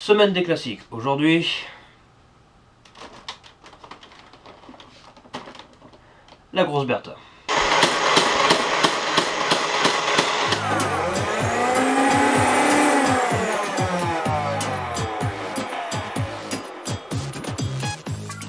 Semaine des classiques. Aujourd'hui, la grosse Bertha.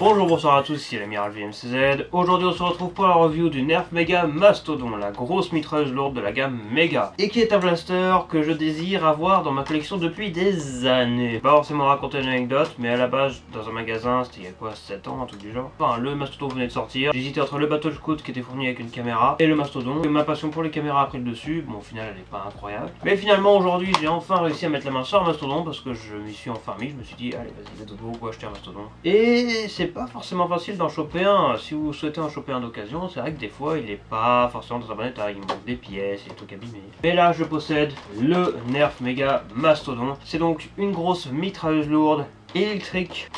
Bonjour, bonsoir à tous, ici l'amiral VMCZ. Aujourd'hui on se retrouve pour la review du Nerf Mega Mastodon, la grosse mitrailleuse lourde de la gamme Mega, et qui est un blaster que je désire avoir dans ma collection depuis des années. Pas forcément raconter une anecdote, mais à la base, dans un magasin, c'était il y a quoi, 7 ans, un truc du genre. Enfin, le Mastodon venait de sortir, j'hésitais entre le Battle Scout qui était fourni avec une caméra, et le Mastodon. Et ma passion pour les caméras a pris le dessus, bon au final elle est pas incroyable. Mais finalement aujourd'hui j'ai enfin réussi à mettre la main sur un Mastodon, parce que je m'y suis enfin mis, je me suis dit, allez vas-y, let's go, go acheter un Mastodon. Et c'est pas forcément facile d'en choper un. Si vous souhaitez en choper un d'occasion, c'est vrai que des fois il est pas forcément dans un bon état, il manque des pièces, il est tout abîmé. Mais là je possède le Nerf Mega Mastodon. C'est donc une grosse mitrailleuse lourde électrique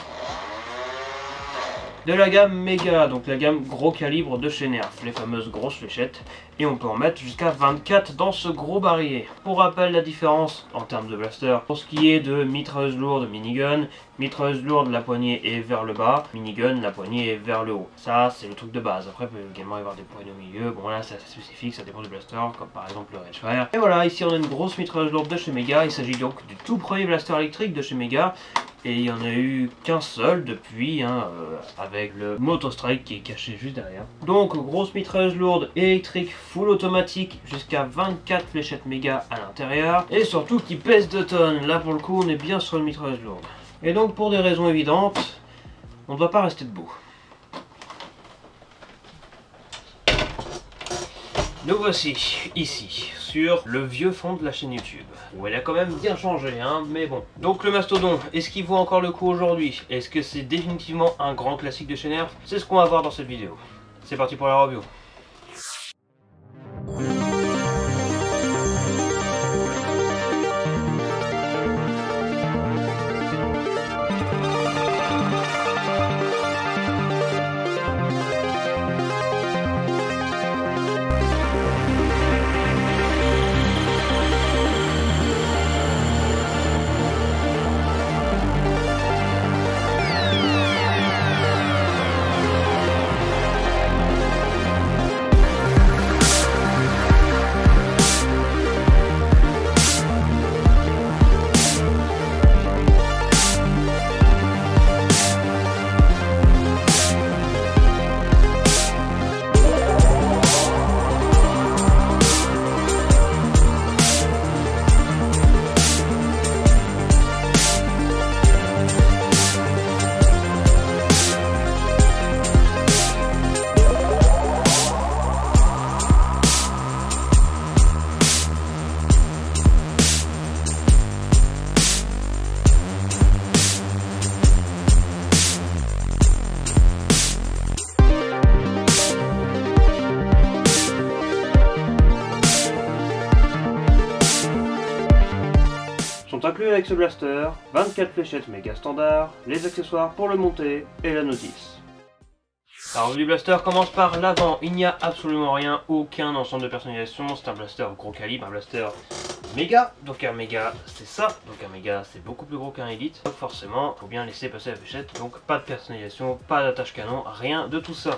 de la gamme Mega, donc la gamme gros calibre de chez Nerf, les fameuses grosses fléchettes, et on peut en mettre jusqu'à 24 dans ce gros barillet. Pour rappel, la différence en termes de blaster, pour ce qui est de mitrailleuse lourde, minigun, mitrailleuse lourde, la poignée est vers le bas, minigun, la poignée est vers le haut. Ça, c'est le truc de base. Après, il peut également y avoir des poignées au milieu, bon là c'est assez spécifique, ça dépend du blaster, comme par exemple le Redfire. Et voilà, ici on a une grosse mitrailleuse lourde de chez Mega, il s'agit donc du tout premier blaster électrique de chez Mega, et il n'y en a eu qu'un seul depuis, avec le Motostrike qui est caché juste derrière. Donc grosse mitrailleuse lourde électrique full automatique jusqu'à 24 fléchettes méga à l'intérieur, et surtout qui pèse 2 tonnes. Là pour le coup on est bien sur une mitrailleuse lourde. Et donc pour des raisons évidentes, on ne doit pas rester debout. Nous voici ici sur le vieux fond de la chaîne YouTube, où elle a quand même bien changé, mais bon. Donc le Mastodon, est-ce qu'il vaut encore le coup aujourd'hui? Est-ce que c'est définitivement un grand classique de chez Nerf? C'est ce qu'on va voir dans cette vidéo. C'est parti pour la review. Sont inclus avec ce blaster 24 fléchettes méga standard, les accessoires pour le monter et la notice. La revue du blaster commence par l'avant. Il n'y a absolument rien, aucun ensemble de personnalisation. C'est un blaster gros calibre, un blaster méga. Donc un méga c'est ça, donc un méga c'est beaucoup plus gros qu'un élite. Donc forcément, il faut bien laisser passer la fléchette. Donc pas de personnalisation, pas d'attache canon, rien de tout ça.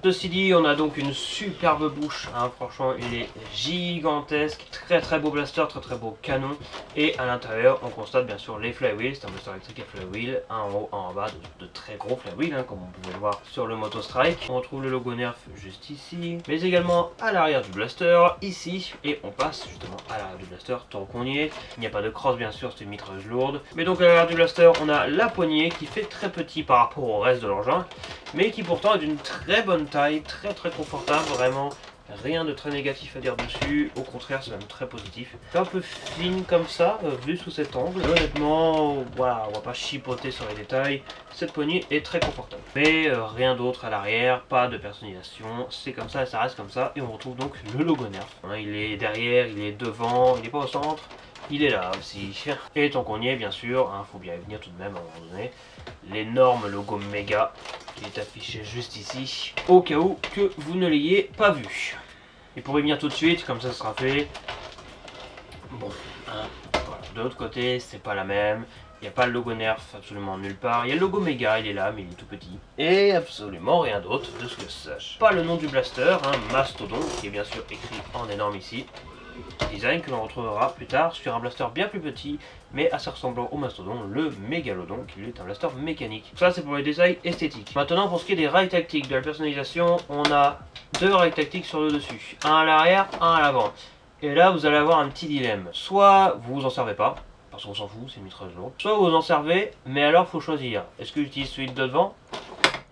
Ceci dit, on a donc une superbe bouche, franchement il est gigantesque, très beau blaster, très beau canon, et à l'intérieur on constate bien sûr les flywheels, c'est un blaster électrique à flywheel, un en haut, un en bas, de très gros flywheels, comme on pouvait le voir sur le Motostrike. On retrouve le logo Nerf juste ici, mais également à l'arrière du blaster, ici, et on passe justement à l'arrière du blaster tant qu'on y est. Il n'y a pas de crosse bien sûr, c'est une mitrailleuse lourde, mais donc à l'arrière du blaster on a la poignée qui fait très petit par rapport au reste de l'engin, mais qui pourtant est d'une très bonne taille, très confortable, vraiment rien de très négatif à dire dessus, au contraire c'est même très positif. C'est un peu fine comme ça, vu sous cet angle, et honnêtement, voilà, on va pas chipoter sur les détails, cette poignée est très confortable. Mais rien d'autre à l'arrière, pas de personnalisation, c'est comme ça et ça reste comme ça, et on retrouve donc le logo Nerf. Il est derrière, il est devant, il est pas au centre, il est là aussi. Et tant qu'on y est, bien sûr, faut bien y venir tout de même à un moment donné, l'énorme logo Mega qui est affiché juste ici, au cas où que vous ne l'ayez pas vu. Et pour y venir tout de suite, comme ça sera fait, bon, Hein. Voilà. De l'autre côté, c'est pas la même. Il n'y a pas le logo Nerf absolument nulle part. Il y a le logo Mega, il est là, mais il est tout petit. Et absolument rien d'autre de ce que je sache. Pas le nom du blaster, hein, Mastodon, qui est bien sûr écrit en énorme ici. Design que l'on retrouvera plus tard sur un blaster bien plus petit, mais assez ressemblant au Mastodon, le Mégalodon, qui lui est un blaster mécanique. Ça, c'est pour les designs esthétiques. Maintenant, pour ce qui est des rails tactiques, de la personnalisation, on a 2 rails tactiques sur le dessus. Un à l'arrière, un à l'avant. Et là, vous allez avoir un petit dilemme. Soit vous vous en servez pas, parce qu'on s'en fout, c'est une mitrailleuse lourde. Soit vous en servez, mais alors faut choisir. Est-ce que j'utilise celui de devant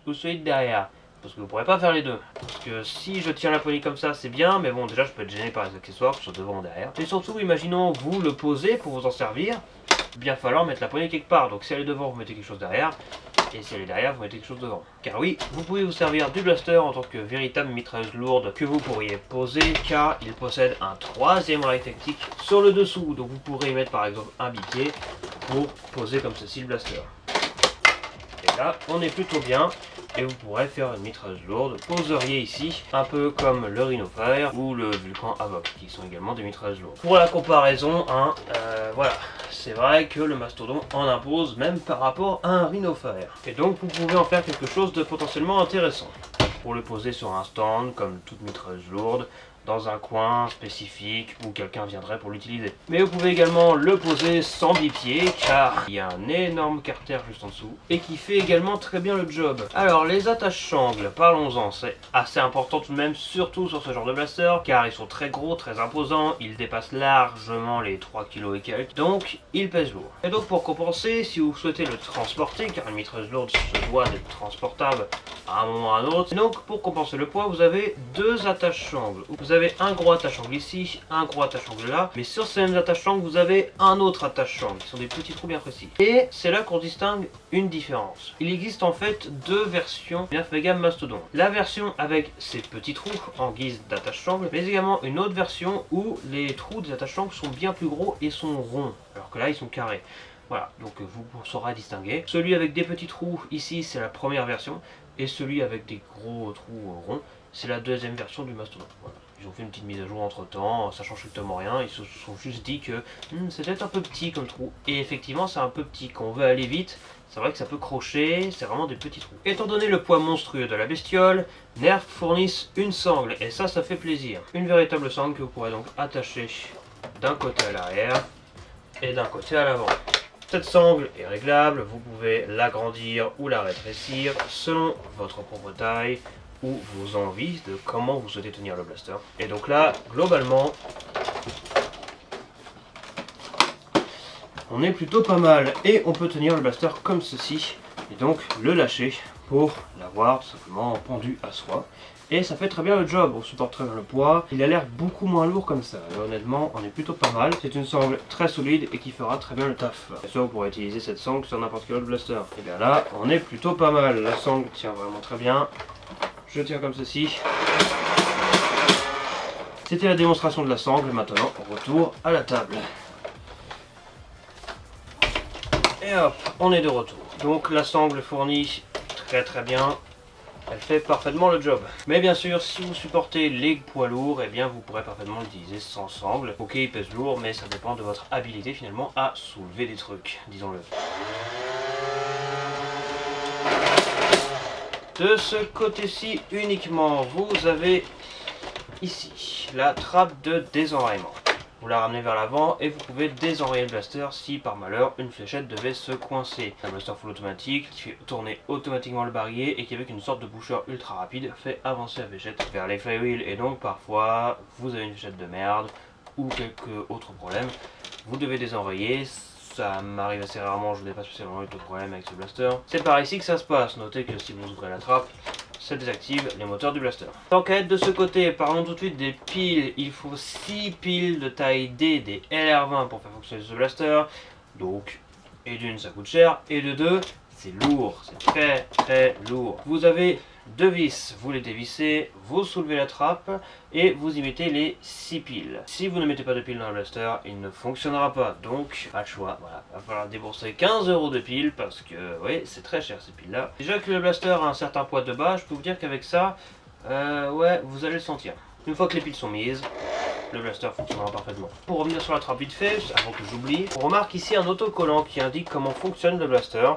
ou celui de derrière? Parce que vous pourrez pas faire les deux. Parce que si je tiens la poignée comme ça, c'est bien, mais bon, déjà je peux être gêné par les accessoires, que ce soit devant ou derrière. Et surtout, imaginons vous le posez pour vous en servir, bien falloir mettre la poignée quelque part. Donc si elle est devant, vous mettez quelque chose derrière. Et si elle est derrière, vous mettez quelque chose devant. Car oui, vous pouvez vous servir du blaster en tant que véritable mitrailleuse lourde que vous pourriez poser, car il possède un 3e rail tactique sur le dessous. Donc vous pourrez y mettre par exemple un bipied pour poser comme ceci le blaster. Et là, on est plutôt bien. Et vous pourrez faire une mitrailleuse lourde. Poseriez ici, un peu comme le Rhino Fire ou le Vulcan Havoc, qui sont également des mitrailleuses lourdes. Pour la comparaison, hein, voilà, c'est vrai que le Mastodon en impose même par rapport à un Rhino Fire. Et donc vous pouvez en faire quelque chose de potentiellement intéressant. Pour le poser sur un stand, comme toute mitrailleuse lourde, dans un coin spécifique où quelqu'un viendrait pour l'utiliser. Mais vous pouvez également le poser sans bipied, car il y a un énorme carter juste en dessous, et qui fait également très bien le job. Alors les attaches-sangles, parlons-en, c'est assez important tout de même, surtout sur ce genre de blaster, car ils sont très gros, très imposants, ils dépassent largement les 3 kg et quelques, donc ils pèsent lourd. Et donc pour compenser, si vous souhaitez le transporter, car une mitrailleuse lourde se doit d'être transportable à un moment ou à un autre, et donc pour compenser le poids, vous avez 2 attaches-sangles. Vous avez un gros attache-sangle ici, un gros attache-sangle là, mais sur ces mêmes attache-sangles, vous avez un autre attache-sangle, qui sont des petits trous bien précis. Et c'est là qu'on distingue une différence. Il existe en fait 2 versions du 9 Mega Mastodon. La version avec ces petits trous en guise d'attache-sangle, mais également une autre version où les trous des attache-sangles sont bien plus gros et sont ronds, alors que là ils sont carrés. Voilà, donc vous saurez distinguer. Celui avec des petits trous ici, c'est la première version, et celui avec des gros trous ronds, c'est la 2e version du Mastodon. Voilà. Ils ont fait une petite mise à jour entre temps, ça change strictement rien, ils se sont juste dit que c'est peut-être un peu petit comme trou. Et effectivement c'est un peu petit, quand on veut aller vite, c'est vrai que ça peut crocher, c'est vraiment des petits trous. Étant donné le poids monstrueux de la bestiole, Nerf fournissent une sangle, et ça fait plaisir. Une véritable sangle que vous pourrez donc attacher d'un côté à l'arrière et d'un côté à l'avant. Cette sangle est réglable, vous pouvez l'agrandir ou la rétrécir selon votre propre taille ou vos envies de comment vous souhaitez tenir le blaster. Et donc là, globalement, on est plutôt pas mal. Et on peut tenir le blaster comme ceci, et donc le lâcher pour l'avoir tout simplement pendu à soi. Et ça fait très bien le job, on supporte très bien le poids. Il a l'air beaucoup moins lourd comme ça, et honnêtement on est plutôt pas mal. C'est une sangle très solide et qui fera très bien le taf. Bien sûr vous pourrez utiliser cette sangle sur n'importe quel autre blaster. Et bien là on est plutôt pas mal, la sangle tient vraiment très bien. Je tiens comme ceci. C'était la démonstration de la sangle, maintenant retour à la table. Et hop, on est de retour. Donc la sangle fournit très bien. Elle fait parfaitement le job. Mais bien sûr, si vous supportez les poids lourds, eh bien vous pourrez parfaitement l'utiliser sans sangle. Ok, il pèse lourd, mais ça dépend de votre habilité finalement à soulever des trucs, disons-le. De ce côté-ci uniquement, vous avez ici la trappe de désenrayement. Vous la ramenez vers l'avant et vous pouvez désenrayer le blaster si par malheur une fléchette devait se coincer. C'est un blaster full automatique qui fait tourner automatiquement le barillet et qui avec une sorte de boucheur ultra rapide fait avancer la fléchette vers les flywheels. Et donc parfois vous avez une fléchette de merde ou quelques autres problèmes, vous devez désenrayer. Ça m'arrive assez rarement, je n'ai pas spécialement eu de problème avec ce blaster. C'est par ici que ça se passe, notez que si vous ouvrez la trappe, ça désactive les moteurs du blaster. Tant qu'à être de ce côté, parlons tout de suite des piles. Il faut 6 piles de taille D des LR20 pour faire fonctionner ce blaster. Donc, et d'une ça coûte cher, et de deux, c'est lourd, c'est très lourd. Vous avez 2 vis, vous les dévissez, vous soulevez la trappe et vous y mettez les 6 piles. Si vous ne mettez pas de piles dans le blaster, il ne fonctionnera pas. Donc, pas le choix, voilà. Il va falloir débourser 15 € de piles parce que, oui, c'est très cher ces piles là. Déjà que le blaster a un certain poids de base, je peux vous dire qu'avec ça, ouais, vous allez le sentir. Une fois que les piles sont mises, le blaster fonctionnera parfaitement. Pour revenir sur la trappe vite fait, avant que j'oublie, on remarque ici un autocollant qui indique comment fonctionne le blaster.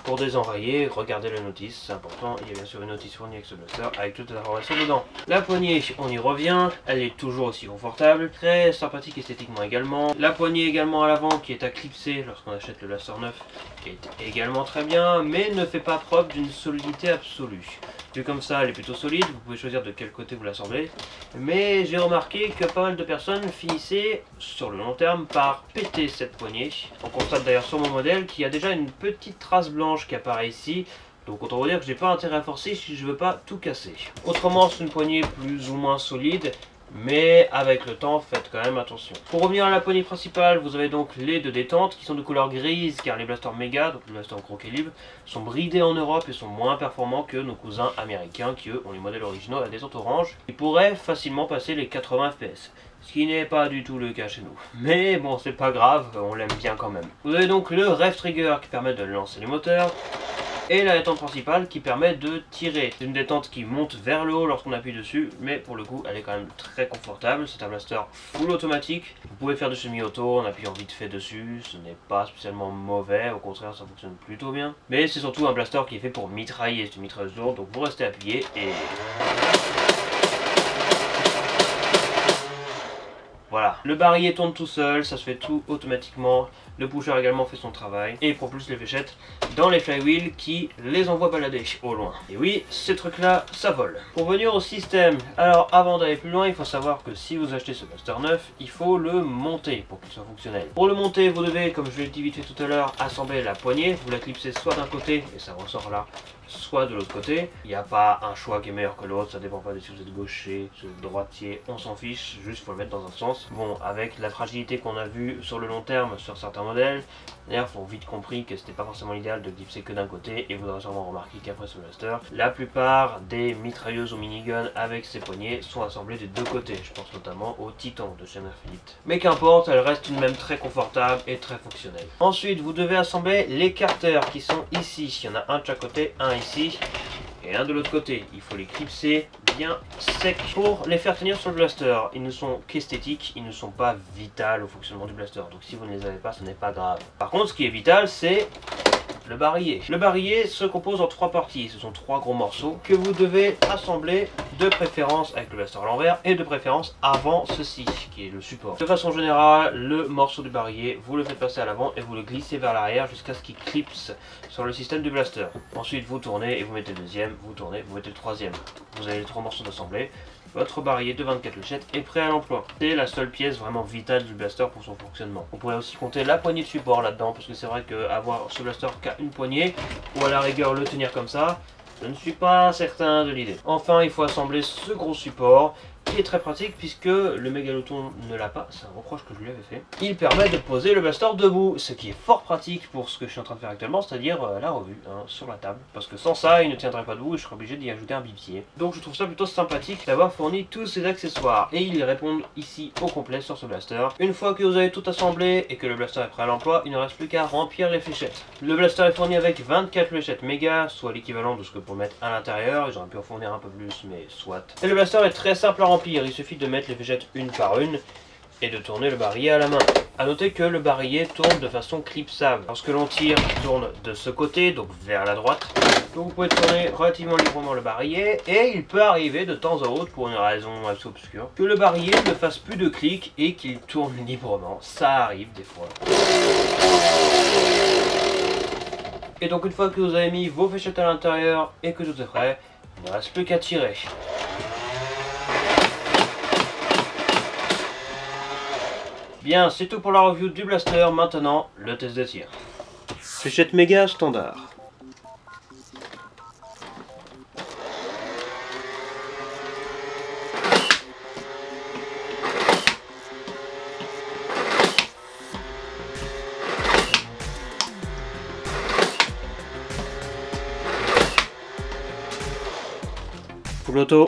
Pour désenrayer, regardez la notice, c'est important, il y a bien sûr une notice fournie avec ce blaster avec toutes les informations dedans. La poignée, on y revient, elle est toujours aussi confortable, très sympathique esthétiquement également. La poignée également à l'avant qui est à clipser lorsqu'on achète le blaster neuf est également très bien, mais ne fait pas preuve d'une solidité absolue. Vu comme ça, elle est plutôt solide, vous pouvez choisir de quel côté vous l'assemblez. Mais j'ai remarqué que pas mal de personnes finissaient, sur le long terme, par péter cette poignée. On constate d'ailleurs sur mon modèle qu'il y a déjà une petite trace blanche qui apparaît ici. Donc autant vous dire que j'ai pas intérêt à forcer si je veux pas tout casser. Autrement, c'est une poignée plus ou moins solide. Mais avec le temps, faites quand même attention. Pour revenir à la poignée principale, vous avez donc les deux détentes qui sont de couleur grise car les blasters Mega, donc les blasters gros calibre, sont bridés en Europe et sont moins performants que nos cousins américains qui eux ont les modèles originaux à descente orange. Ils pourraient facilement passer les 80 fps. Ce qui n'est pas du tout le cas chez nous. Mais bon, c'est pas grave, on l'aime bien quand même. Vous avez donc le Rev Trigger qui permet de lancer les moteurs. Et la détente principale qui permet de tirer. C'est une détente qui monte vers le haut lorsqu'on appuie dessus, mais pour le coup elle est quand même très confortable. C'est un blaster full automatique. Vous pouvez faire du semi-auto en appuyant vite fait dessus, ce n'est pas spécialement mauvais, au contraire ça fonctionne plutôt bien. Mais c'est surtout un blaster qui est fait pour mitrailler, c'est une mitrailleuse lourde, donc vous restez appuyé et... Voilà, le barillet tourne tout seul, ça se fait tout automatiquement. Le pusher également fait son travail et propulse les fléchettes dans les flywheels qui les envoient balader au loin. Et oui, ces trucs là, ça vole. Pour venir au système, alors avant d'aller plus loin, il faut savoir que si vous achetez ce blaster neuf, il faut le monter pour qu'il soit fonctionnel. Pour le monter, vous devez, comme je l'ai dit vite fait tout à l'heure, assembler la poignée. Vous la clipsez soit d'un côté, et ça ressort là, soit de l'autre côté. Il n'y a pas un choix qui est meilleur que l'autre, ça dépend pas de si vous êtes gaucher, si vous êtes droitier, on s'en fiche, juste faut le mettre dans un sens. Bon, avec la fragilité qu'on a vue sur le long terme sur certains modèles, d'ailleurs ils ont vite compris que c'était pas forcément l'idéal de clipser que d'un côté, et vous aurez sûrement remarqué qu'après ce blaster, la plupart des mitrailleuses ou minigun avec ces poignées sont assemblées des deux côtés. Je pense notamment au Titan de chez Infinite. Mais qu'importe, elles restent tout de même très confortables et très fonctionnelles. Ensuite, vous devez assembler les carters qui sont ici. Il y en a un de chaque côté, un ici et un de l'autre côté. Il faut les clipser bien secs pour les faire tenir sur le blaster. Ils ne sont qu'esthétiques, ils ne sont pas vitaux au fonctionnement du blaster. Donc si vous ne les avez pas, ce n'est pas grave. Par contre, ce qui est vital, c'est le barillet. Le barillet se compose en trois parties. Ce sont trois gros morceaux que vous devez assembler de préférence avec le blaster à l'envers et de préférence avant ceci, qui est le support. De façon générale, le morceau du barillet, vous le faites passer à l'avant et vous le glissez vers l'arrière jusqu'à ce qu'il clipse sur le système du blaster. Ensuite, vous tournez et vous mettez le deuxième, vous tournez, vous mettez le troisième. Vous avez les trois morceaux d'assemblée. Votre barillet de 24 fléchettes est prêt à l'emploi. C'est la seule pièce vraiment vitale du blaster pour son fonctionnement. On pourrait aussi compter la poignée de support là-dedans, parce que c'est vrai qu'avoir ce blaster qu'à une poignée, ou à la rigueur le tenir comme ça, je ne suis pas certain de l'idée. Enfin, il faut assembler ce gros support, qui est très pratique puisque le Mégaloton ne l'a pas, c'est un reproche que je lui avais fait. Il permet de poser le blaster debout, ce qui est fort pratique pour ce que je suis en train de faire actuellement, c'est-à-dire la revue sur la table. Parce que sans ça, il ne tiendrait pas debout et je serais obligé d'y ajouter un bipied. Donc je trouve ça plutôt sympathique d'avoir fourni tous ces accessoires. Et ils répondent ici au complet sur ce blaster. Une fois que vous avez tout assemblé et que le blaster est prêt à l'emploi, il ne reste plus qu'à remplir les fléchettes. Le blaster est fourni avec 24 fléchettes méga, soit l'équivalent de ce que pour mettre à l'intérieur. Ils auraient pu en fournir un peu plus, mais soit. Et le blaster est très simple à remplir, il suffit de mettre les fléchettes une par une et de tourner le barillet à la main. A noter que le barillet tourne de façon clipsable. Lorsque l'on tire, il tourne de ce côté, donc vers la droite. Donc vous pouvez tourner relativement librement le barillet et il peut arriver de temps en autre, pour une raison assez obscure, que le barillet ne fasse plus de clics et qu'il tourne librement. Ça arrive des fois. Et donc une fois que vous avez mis vos fléchettes à l'intérieur et que tout est prêt, il ne reste plus qu'à tirer. Bien, c'est tout pour la review du blaster. Maintenant, le test de tir. Fléchette méga standard. Full auto.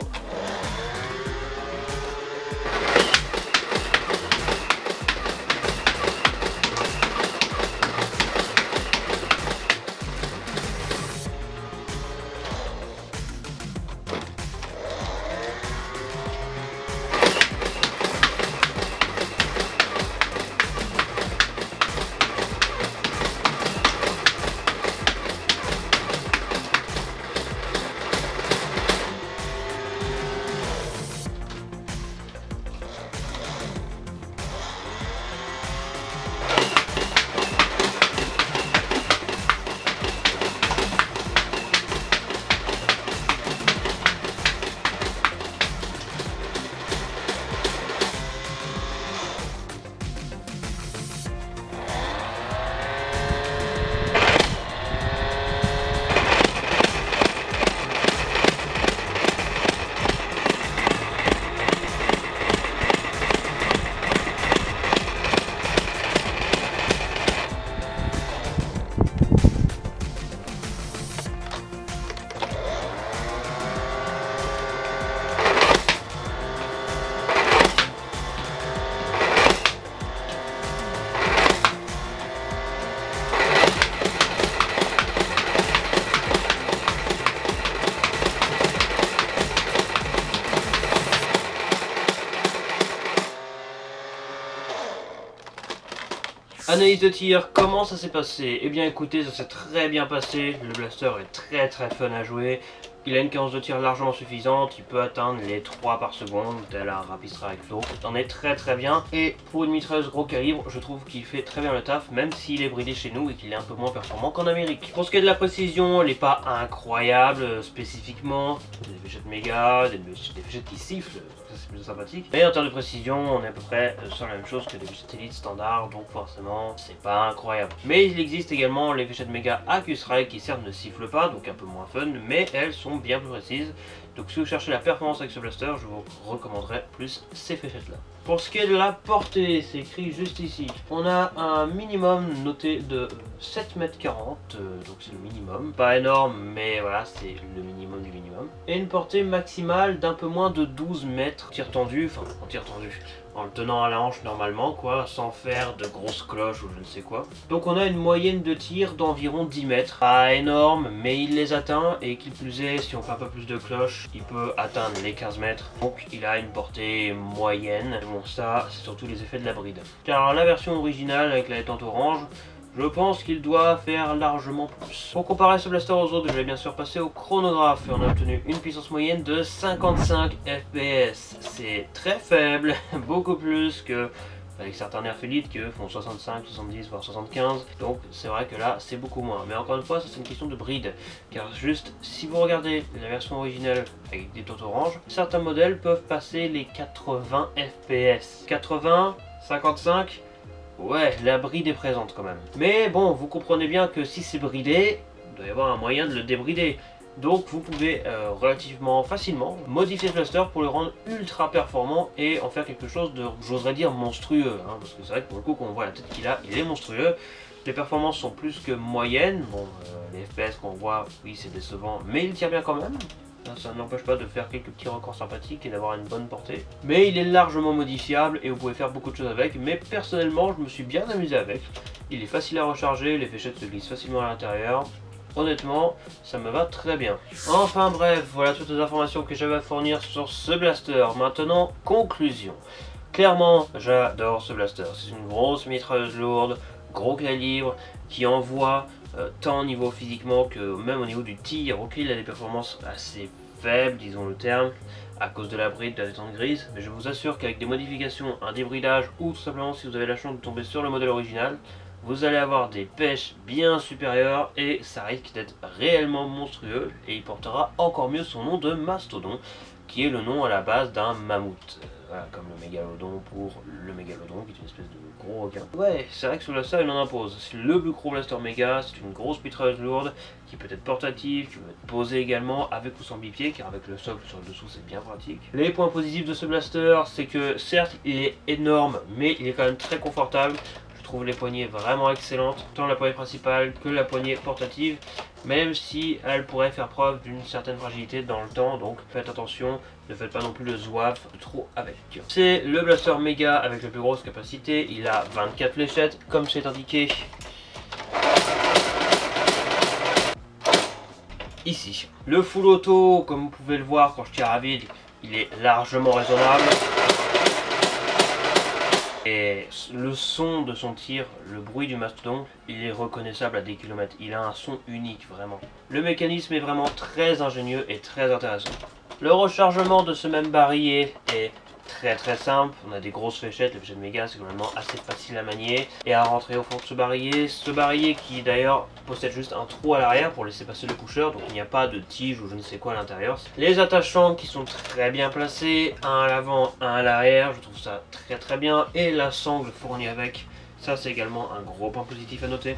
Analyse de tir, comment ça s'est passé? Eh bien écoutez, ça s'est très bien passé, le blaster est très fun à jouer. Il a une cadence de tir largement suffisante, il peut atteindre les 3 par seconde, tel un Rapid Strike Flow. Il en est très bien, et pour une mitrailleuse gros calibre, je trouve qu'il fait très bien le taf, même s'il est bridé chez nous et qu'il est un peu moins performant qu'en Amérique. Pour ce qui est de la précision, elle n'est pas incroyable spécifiquement. Des fléchettes méga, des fléchettes qui sifflent, ça c'est plus sympathique. Mais en termes de précision, on est à peu près sur la même chose que des fléchettes élites standard, donc forcément, c'est pas incroyable. Mais il existe également les fléchettes méga AQ-Strike qui certes ne sifflent pas, donc un peu moins fun, mais elles sont bien plus précises. Donc si vous cherchez la performance avec ce blaster, je vous recommanderais plus ces fléchettes là. Pour ce qui est de la portée, c'est écrit juste ici. On a un minimum noté de 7,40 m, donc c'est le minimum. Pas énorme, mais voilà, c'est le minimum du minimum. Et une portée maximale d'un peu moins de 12 mètres. Tir tendu, enfin en tir tendu, en le tenant à la hanche normalement quoi, sans faire de grosses cloches ou je ne sais quoi. Donc on a une moyenne de tir d'environ 10 mètres. Pas énorme, mais il les atteint, et qui plus est, si on fait un peu plus de cloches, il peut atteindre les 15 mètres. Donc il a une portée moyenne. Bon, ça, c'est surtout les effets de la bride. Car la version originale avec la détente orange, je pense qu'il doit faire largement plus. Pour comparer ce blaster aux autres, je vais bien sûr passer au chronographe, et on a obtenu une puissance moyenne de 55 fps. C'est très faible, beaucoup plus que avec certains nerfs élites qui eux font 65, 70 voire 75, donc c'est vrai que là c'est beaucoup moins. Mais encore une fois, ça c'est une question de bride, car juste si vous regardez la version originale avec des taux orange, certains modèles peuvent passer les 80 fps. 80, 55, ouais, la bride est présente quand même. Mais bon, vous comprenez bien que si c'est bridé, il doit y avoir un moyen de le débrider. Donc vous pouvez relativement facilement modifier ce blaster pour le rendre ultra performant et en faire quelque chose de, j'oserais dire, monstrueux. Hein, parce que c'est vrai que pour le coup, quand on voit la tête qu'il a, il est monstrueux. Les performances sont plus que moyennes. Bon, les FPS qu'on voit, oui, c'est décevant, mais il tire bien quand même. Ça n'empêche pas de faire quelques petits records sympathiques et d'avoir une bonne portée. Mais il est largement modifiable et vous pouvez faire beaucoup de choses avec. Mais personnellement, je me suis bien amusé avec. Il est facile à recharger, les fléchettes se glissent facilement à l'intérieur. Honnêtement, ça me va très bien. Enfin bref, voilà toutes les informations que j'avais à fournir sur ce blaster. Maintenant, conclusion. Clairement, j'adore ce blaster. C'est une grosse mitrailleuse lourde, gros calibre, qui envoie tant au niveau physiquement que même au niveau du tir. Ok, il a des performances assez faibles, disons le terme, à cause de la bride, de la détente grise. Mais je vous assure qu'avec des modifications, un débridage, ou tout simplement si vous avez la chance de tomber sur le modèle original, vous allez avoir des pêches bien supérieures et ça risque d'être réellement monstrueux, et il portera encore mieux son nom de mastodon, qui est le nom à la base d'un mammouth. Voilà, comme le mégalodon pour le mégalodon, qui est une espèce de gros requin. Ouais, c'est vrai que ce blaster il en impose. C'est le plus gros blaster méga, c'est une grosse mitrailleuse lourde qui peut être portative, qui peut être posée également avec ou sans bipied, car avec le socle sur le dessous c'est bien pratique. Les points positifs de ce blaster, c'est que certes il est énorme, mais il est quand même très confortable. Je trouve les poignées vraiment excellentes, tant la poignée principale que la poignée portative, même si elle pourrait faire preuve d'une certaine fragilité dans le temps, donc faites attention, ne faites pas non plus le zouave trop avec. C'est le blaster méga avec la plus grosse capacité, il a 24 fléchettes, comme c'est indiqué ici. Le full auto, comme vous pouvez le voir quand je tire à vide, il est largement raisonnable. Et le son de son tir, le bruit du mastodon, il est reconnaissable à des kilomètres. Il a un son unique, vraiment. Le mécanisme est vraiment très ingénieux et très intéressant. Le rechargement de ce même barillet est très simple. On a des grosses fléchettes, les fléchettes méga, c'est globalement assez facile à manier et à rentrer au fond de ce barillet. Ce barillet qui d'ailleurs possède juste un trou à l'arrière pour laisser passer le coucheur, donc il n'y a pas de tige ou je ne sais quoi à l'intérieur. Les attachants qui sont très bien placés, un à l'avant, un à l'arrière, je trouve ça très bien. Et la sangle fournie avec, ça c'est également un gros point positif à noter.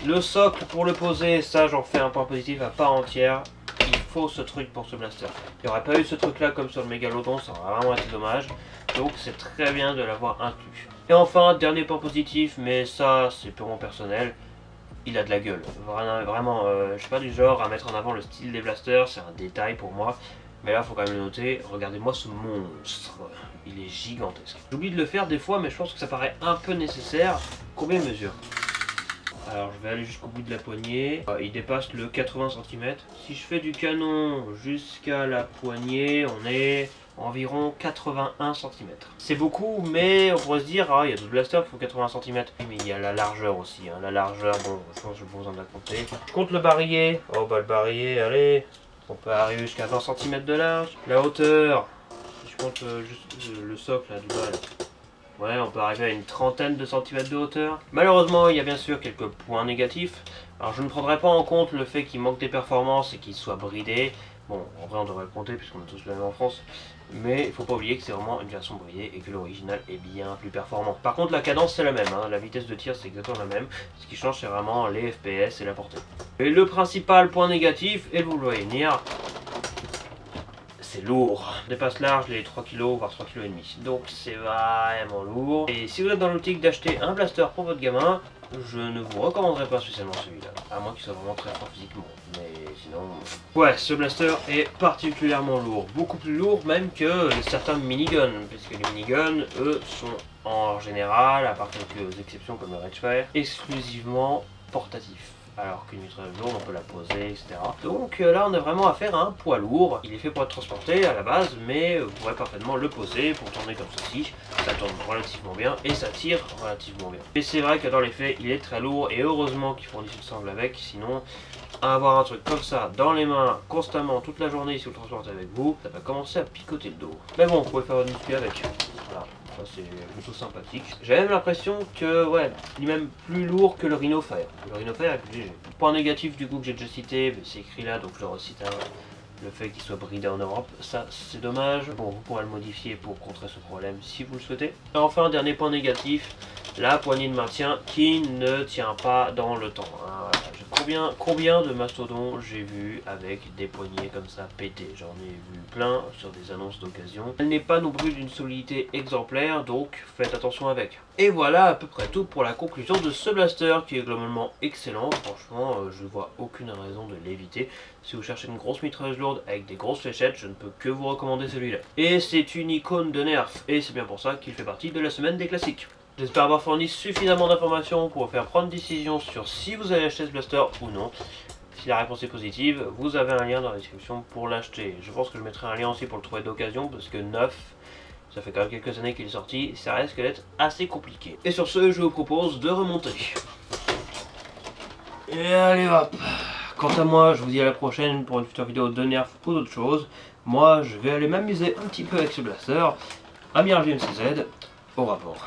Le socle pour le poser, ça j'en fais un point positif à part entière. Il faut ce truc pour ce blaster. Il n'y aurait pas eu ce truc là comme sur le mégalodon, ça aurait vraiment été dommage. Donc c'est très bien de l'avoir inclus. Et enfin, dernier point positif, mais ça c'est purement personnel, il a de la gueule. Vraiment, je suis pas du genre à mettre en avant le style des blasters, c'est un détail pour moi. Mais là, il faut quand même le noter, regardez-moi ce monstre, il est gigantesque. J'oublie de le faire des fois, mais je pense que ça paraît un peu nécessaire. Combien il mesure? Alors je vais aller jusqu'au bout de la poignée. Il dépasse le 80 cm. Si je fais du canon jusqu'à la poignée, on est environ 81 cm. C'est beaucoup, mais on pourrait se dire, ah, il y a d'autres blasters qui font 80 cm. Mais il y a la largeur aussi. Hein. La largeur, bon, je pense que je vais vous en compter. Je compte le barillet. Oh bah le barillet, allez, on peut arriver jusqu'à 20 cm de large. La hauteur, si je compte juste le socle là, du bas là. Ouais, on peut arriver à une trentaine de centimètres de hauteur. Malheureusement, il y a bien sûr quelques points négatifs. Alors je ne prendrai pas en compte le fait qu'il manque des performances et qu'il soit bridé. Bon, en vrai on devrait le compter puisqu'on a tous le même en France. Mais il ne faut pas oublier que c'est vraiment une version bridée et que l'original est bien plus performant. Par contre la cadence c'est la même, hein. La vitesse de tir c'est exactement la même. Ce qui change c'est vraiment les FPS et la portée. Et le principal point négatif, et vous le voyez venir, c'est lourd. On dépasse large les 3 kg voire 3 kg et demi. Donc c'est vraiment lourd. Et si vous êtes dans l'optique d'acheter un blaster pour votre gamin, je ne vous recommanderais pas spécialement celui-là. À moins qu'il soit vraiment très fort physiquement. Mais sinon... Ouais, ce blaster est particulièrement lourd. Beaucoup plus lourd même que certains miniguns. Puisque les miniguns, eux, sont en général, à part quelques exceptions comme le Redfire, exclusivement portatifs. Alors qu'une mitrailleuse lourde, on peut la poser, etc. Donc là, on a vraiment affaire à un poids lourd. Il est fait pour être transporté à la base, mais vous pourrez parfaitement le poser pour tourner comme ceci. Ça tourne relativement bien et ça tire relativement bien. Mais c'est vrai que dans les faits, il est très lourd et heureusement qu'ils fournissent une sangle avec. Sinon, avoir un truc comme ça dans les mains constamment toute la journée si vous le transportez avec vous, ça va commencer à picoter le dos. Mais bon, vous pouvez faire une muscu avec. Voilà. Ça c'est plutôt sympathique. J'ai même l'impression que, ouais, il est même plus lourd que le Rhino Fire. Le Rhino Fire est plus léger. Point négatif du coup que j'ai déjà cité, c'est écrit là donc je le recite, hein, le fait qu'il soit bridé en Europe, ça c'est dommage. Bon, vous pourrez le modifier pour contrer ce problème si vous le souhaitez. Et enfin, dernier point négatif, la poignée de maintien qui ne tient pas dans le temps. Hein, voilà. Combien de mastodons j'ai vu avec des poignées comme ça pétées? J'en ai vu plein sur des annonces d'occasion. Elle n'est pas non plus d'une solidité exemplaire, donc faites attention avec. Et voilà à peu près tout pour la conclusion de ce blaster qui est globalement excellent. Franchement, je ne vois aucune raison de l'éviter. Si vous cherchez une grosse mitrailleuse lourde avec des grosses fléchettes, je ne peux que vous recommander celui-là. Et c'est une icône de nerf, et c'est bien pour ça qu'il fait partie de la semaine des classiques. J'espère avoir fourni suffisamment d'informations pour vous faire prendre décision sur si vous allez acheter ce blaster ou non. Si la réponse est positive, vous avez un lien dans la description pour l'acheter. Je pense que je mettrai un lien aussi pour le trouver d'occasion parce que neuf, ça fait quand même quelques années qu'il est sorti, ça risque d'être assez compliqué. Et sur ce, je vous propose de remonter. Et allez hop. Quant à moi, je vous dis à la prochaine pour une future vidéo de nerf ou d'autres choses. Moi, je vais aller m'amuser un petit peu avec ce blaster. Amiral VMCZ, au rapport.